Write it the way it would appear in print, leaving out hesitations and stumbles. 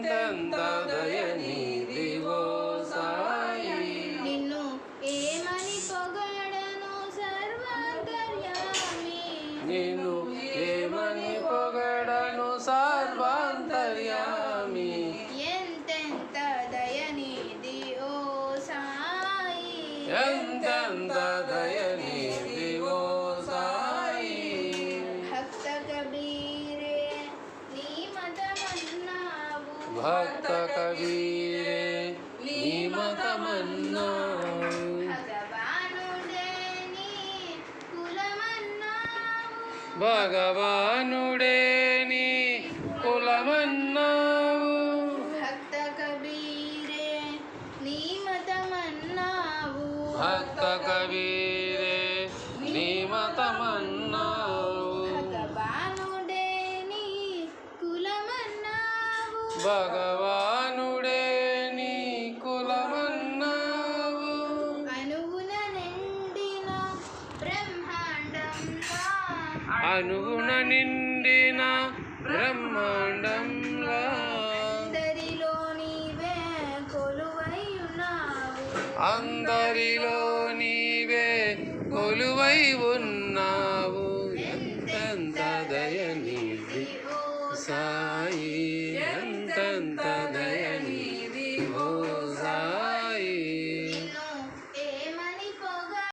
ఎంతెంత దయనీదివో సాయి. నిన్ను ఏమని పొగడను సర్వాంతర్యామి, నిన్ను ఏమని పొగడను సర్వాంతర్యామి. ఎంతెంత దయనీది ఓ సాయి, ఎంతెంత దయనీదివో సాయి. భక్త కబీరే నీ మతమన్నావు, భక్త కబీరే నీ మతమన్నావు. భగవానుడే నీ కులమన్నావు, భగవానుడే నీ కులమన్నావు. భక్త కబీరే నీ మతమన్నావు, భక్త కబీరే నీ మతమన్నావు. భగవానుడే నీ కులమన్నావు, భగవానుడే నీ కులమన్నావు. అనువున నిండిన బ్రహ్మాండంలా, అనుగుణ నిండిన బ్రహ్మాండంలా అందరిలో నీవే కొలువై ఉన్నావు, అందరిలో నీవే కొలువై ఉన్నావు. ఎంతెంత దయనీది ఓ సాయి.